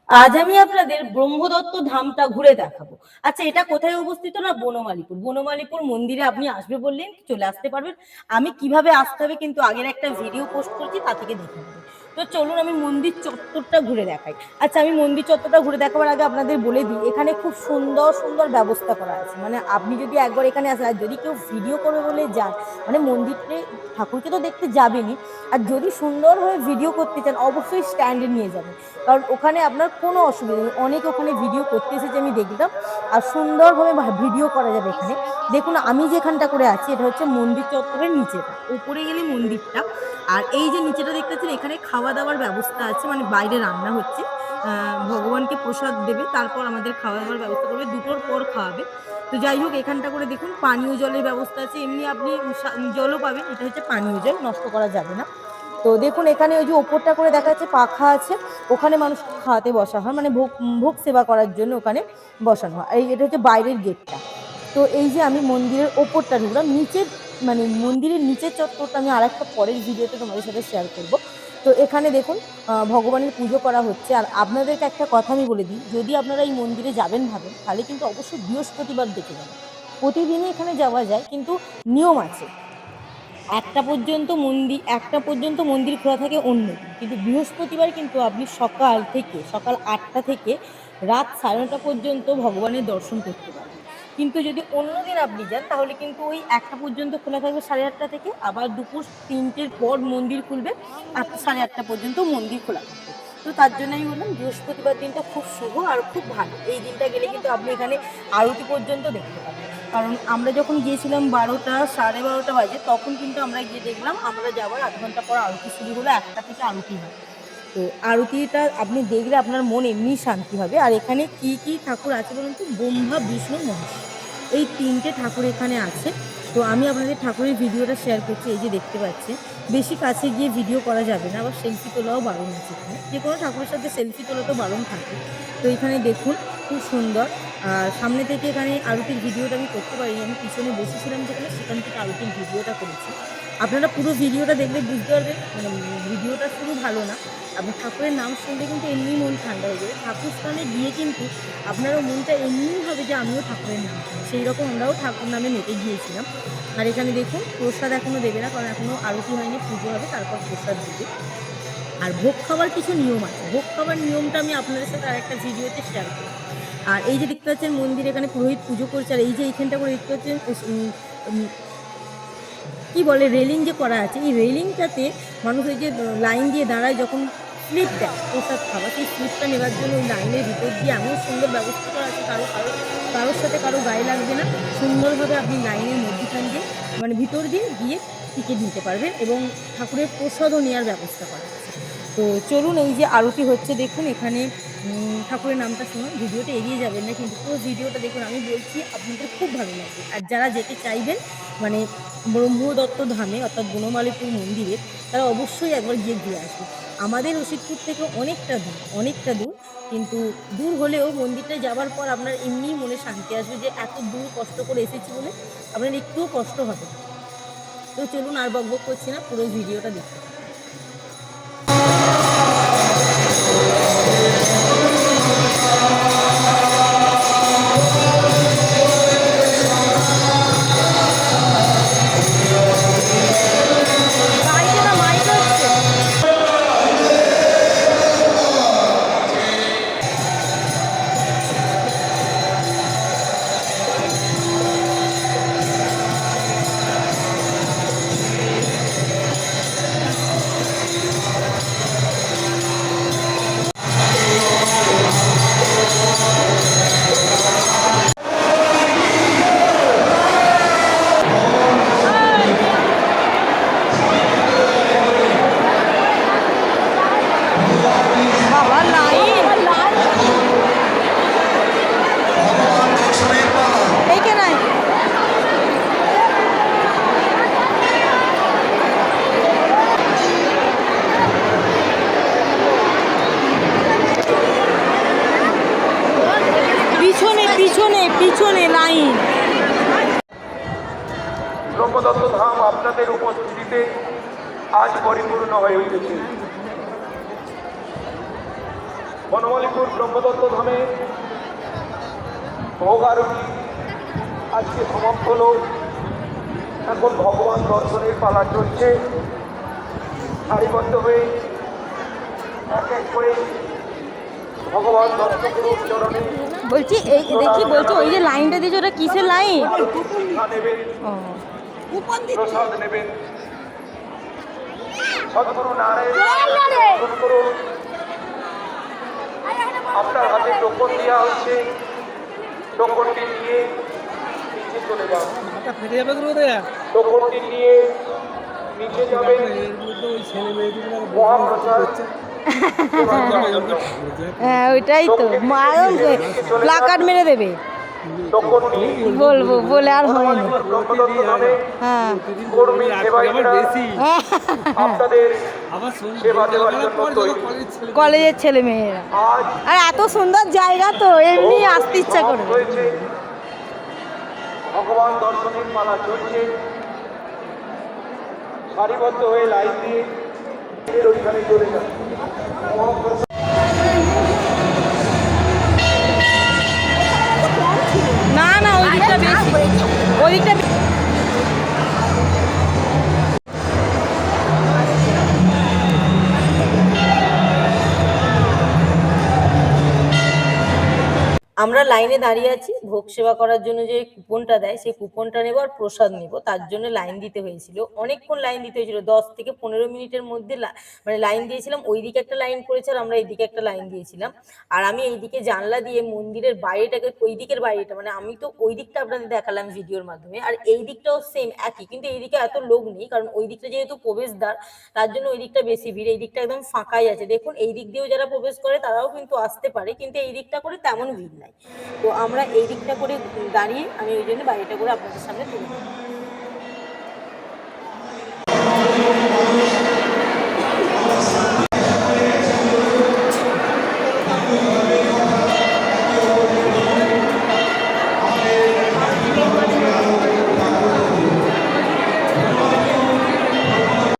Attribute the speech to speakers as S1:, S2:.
S1: আজ আমি আপনাদের ব্রহ্মদত্ত ধামটা ঘুরে দেখাবো। আচ্ছা, এটা কোথায় অবস্থিত? না, বনমালীপুর। বনমালীপুর মন্দিরে আপনি আসবে বললেন, চলে আসতে পারবেন। আমি কিভাবে আসতে হবে কিন্তু আগের একটা ভিডিও পোস্ট করছি, তা থেকে দেখে নেবেন। তো চলুন আমি মন্দির চত্বরটা ঘুরে দেখাই। আচ্ছা, আমি মন্দির চত্বরটা ঘুরে দেখাবার আগে আপনাদের বলে দিই, এখানে খুব সুন্দর সুন্দর ব্যবস্থা করা আছে। মানে আপনি যদি একবার এখানে আসেন, আর যদি কেউ ভিডিও করবে বলে যান, মানে মন্দিরে ঠাকুরকে তো দেখতে যাবেনই, আর যদি সুন্দরভাবে ভিডিও করতে চান অবশ্যই স্ট্যান্ডে নিয়ে যাবেন। কারণ ওখানে আপনার কোনো অসুবিধা নেই। অনেকে ওখানে ভিডিও করতে এসেছে, আমি দেখলাম। আর সুন্দরভাবে ভিডিও করা যাবে এখানে। দেখুন আমি যেখানটা করে আছি, এটা হচ্ছে মন্দির চত্বরের নিচেটা, উপরে গেলে মন্দিরটা। আর এই যে নিচেটা দেখতে পাচ্ছেন, এখানে খাওয়া দাওয়ার ব্যবস্থা আছে, মানে বাইরে রান্না হচ্ছে। ভগবানকে প্রসাদ দেবে, তারপর আমাদের খাওয়া দাওয়ার ব্যবস্থা করবে, দুটোর পর খাওয়াবে। তো যাই হোক, এখানটা করে দেখুন পানীয় জলের ব্যবস্থা আছে। এমনি আপনি জলও পাবেন, এটা হচ্ছে পানীয় জল, নষ্ট করা যাবে না। তো দেখুন এখানে ওই যে ওপরটা করে দেখা যাচ্ছে পাখা আছে, ওখানে মানুষকে খাওয়াতে বসা হয়, মানে ভোগ ভোগ সেবা করার জন্য ওখানে বসানো হয়। এই এটা হচ্ছে বাইরের গেটটা। তো এই যে আমি মন্দিরের ওপরটা ঢুকলাম, নিচের মানে মন্দিরের নিচের চত্বরটা আমি আরেকটা পরের ভিডিওতে তোমাদের সাথে শেয়ার করব। তো এখানে দেখুন ভগবানের পুজো করা হচ্ছে। আর আপনাদেরকে একটা কথা আমি বলে দিই, যদি আপনারা এই মন্দিরে যাবেন ভাবেন, তাহলে কিন্তু অবশ্যই বৃহস্পতিবার দেখে যাবেন। প্রতিদিনই এখানে যাওয়া যায়, কিন্তু নিয়ম আছে। একটা পর্যন্ত মন্দির খোলা থাকে অন্যদিন, কিন্তু বৃহস্পতিবার কিন্তু আপনি সকাল ৮টা থেকে রাত ৯:৩০ পর্যন্ত ভগবানের দর্শন করতে পারবেন। কিন্তু যদি অন্যদিন আপনি যান, তাহলে কিন্তু ওই ১টা পর্যন্ত খোলা থাকবে ৮:৩০ থেকে, আবার দুপুর ৩টের পর মন্দির খুলবে, আর ৮:৩০ পর্যন্ত মন্দির খোলা থাকবে। তো তার জন্য আমি বললাম বৃহস্পতিবার দিনটা খুব শুভ আর খুব ভালো। এই দিনটা গেলে কিন্তু আপনি এখানে আরতি পর্যন্ত দেখতে পাবেন। কারণ আমরা যখন গিয়েছিলাম ১২টা ১২:৩০ বাজে, তখন কিন্তু আমরা গিয়ে দেখলাম আমরা যাওয়ার ৮ ঘন্টা পর আরতি শুরু হলো, ১টা থেকে আরতি হয়। তো আরতিটা আপনি দেখলে আপনার মন এমনি শান্তি হবে। আর এখানে কি কি ঠাকুর আছে বলুন তো? ব্রহ্মা, বিষ্ণু, মহেশ, এই ৩টে ঠাকুর এখানে আছে। তো আমি আপনাদের ঠাকুরের ভিডিওটা শেয়ার করছি। এই যে দেখতে পাচ্ছেন, বেশি কাছে গিয়ে ভিডিও করা যাবে না, আবার সেলফি তোলাও বারণ আছে এখানে। যে কোনো ঠাকুরের সাথে সেলফি তোলা তো বারণ থাকে। তো এখানে দেখুন খুব সুন্দর। আর সামনে থেকে এখানে আরতির ভিডিওটা আমি করতে পারিনি, আমি পিছনে বসেছিলাম যেখানে, সেখান থেকে আরতির ভিডিওটা করেছি। আপনারা পুরো ভিডিওটা দেখলে বুঝতে পারবেন, মানে ভিডিওটা শুধু ভালো না, আপনি ঠাকুরের নাম শুনলে কিন্তু এমনিই মন ঠান্ডা হয়ে যাবে। ঠাকুর স্থানে গিয়ে কিন্তু আপনারও মনটা এমনিই হবে যে আমিও ঠাকুরের নাম শুনি। সেই রকম আমরাও ঠাকুর নামে মেতে গিয়েছিলাম। আর এখানে দেখুন প্রসাদ এখনও দেবে না, কারণ এখনও আরতি হয়নি, পুজো হবে তারপর প্রসাদ দেবে। আর ভোগ খাওয়ার কিছু নিয়ম আছে, ভোগ খাওয়ার নিয়মটা আমি আপনাদের সাথে আরেকটা ভিডিওতে শেয়ার করব। আর এই যে দেখতে পাচ্ছেন মন্দির, এখানে পুরোহিত পুজো করছে। আর এই যে এইখানটা করে দেখতে পাচ্ছেন কি বলে, রেলিং যে করা আছে, এই রেলিংটাতে মানুষ ওই যে লাইন দিয়ে দাঁড়ায়, যখন স্লিপ দেয় প্রসাদ খাওয়া, সেই স্লিপটা নেওয়ার জন্য ওই লাইনের ভিতর দিয়ে এমন সুন্দর ব্যবস্থা করা আছে, কারোর সাথে কারো গায়ে লাগবে না। সুন্দরভাবে আপনি লাইনের মধ্যখান দিয়ে, মানে ভিতর দিয়ে গিয়ে টিকিট নিতে পারবেন, এবং ঠাকুরের প্রসাদও নেওয়ার ব্যবস্থা করা আছে। তো চলুন, এই যে আরতি হচ্ছে দেখুন এখানে, ঠাকুরের নামটা শুনুন, ভিডিওটা এড়িয়ে যাবেন না, কিন্তু পুরো ভিডিওটা দেখুন। আমি বলছি আপনাদের খুব ভালো লাগবে। আর যারা যেতে চাইবেন মানে ব্রহ্মদত্ত ধামে, অর্থাৎ বনমালীপুর মন্দিরে, তারা অবশ্যই একবার গিয়ে ঘুরে আসবে। আমাদের রশিদপুর থেকে অনেকটা দূর, কিন্তু দূর হলেও মন্দিরটা যাওয়ার পর আপনার এমনিই মনে শান্তি আসবে, যে এত দূর কষ্ট করে এসেছি বলে আপনার একটুও কষ্ট হবে না। তো চলুন, আর বকবক করছি না, পুরো ভিডিওটা দেখতে থাকুন। পিছনে লাইন।
S2: ব্রহ্মদত্ত ধাম আপনাদের উপস্থিতিতে আজ পরিপূর্ণ হয়ে উঠেছে। বনমালীপুর ব্রহ্মদত্ত ধামে ভোগ আরতি আজকে সমাপ্ত হলো। এখন ভগবান দর্শনের পালা চলছে। সারিবদ্ধ হয়ে এক এক করে ভগবান দর্শকগুরুর চরণে
S1: বলছি এই দেখি, বলছি ওই যে লাইনটা দিয়েছে ওটা কিসের লাইন?
S2: শিক্ষা নেবেন,
S1: ও
S2: প্রসাদ নেবেন। সদ্গুরু নারায়ণ করুন। আপনার হাতে টোকন দেওয়া হচ্ছে, টোকনটি নিয়ে নিচে চলে যান। টোকনটি নিয়ে নিচে যাবেন। মহাপ্রসাদ
S1: হ্যাঁ ওইটাই তো, প্লাকার্ড মেরে দেবে
S2: টোকনটি
S1: বলবো বলে আর হয়নি।
S2: ব্রহ্মদত্ত ধামে
S1: হ্যাঁ
S2: কর্মী সেবায়িতরা আপনাদের সেবা দেওয়ার জন্য তৈরি।
S1: কলেজের ছেলে মেয়েরা,
S2: আজ
S1: আর এত সুন্দর জায়গা তো এমনি আসতে ইচ্ছা করে।
S2: হয়েছে, ভগবান দর্শনের পালা চলছে। সারিবদ্ধ হয়ে লাইন দিয়ে এর ওইখানে চলে যান।
S1: না না ওই দিকটা বেশি, ওই দিকটা আমরা লাইনে দাঁড়িয়ে আছি ভোগ সেবা করার জন্য। যে কুপনটা দেয় সেই কুপনটা নেবো আর প্রসাদ নেবো, তার জন্য লাইন দিতে হয়েছিল। অনেকক্ষণ লাইন দিতে হয়েছিল, 10 থেকে 15 মিনিটের মধ্যে মানে লাইন দিয়েছিলাম। ওইদিকে একটা লাইন পড়েছে আর আমরা এইদিকে একটা লাইন দিয়েছিলাম। আর আমি এইদিকে জানলা দিয়ে মন্দিরের বাইরেটাকে, ওই দিকের বাইরেটা, মানে আমি তো ওই দিকটা আপনাদের দেখালাম ভিডিওর মাধ্যমে, আর এই দিকটাও সেম একই, কিন্তু এই দিকে এত লোক নেই কারণ ওই দিকটা যেহেতু প্রবেশদ্বার, তার জন্য ওই দিকটা বেশি ভিড়। এই দিকটা একদম ফাঁকাই আছে। দেখুন এই দিক দিয়েও যারা প্রবেশ করে তারাও কিন্তু আসতে পারে, কিন্তু এই দিকটা করে তেমন ভিড় নাই। তো আমরা এই দিকটা করে দাঁড়িয়ে আমি ওই জন্য বাইরেটা করে আপনাদের সামনে তুলে ধরলাম।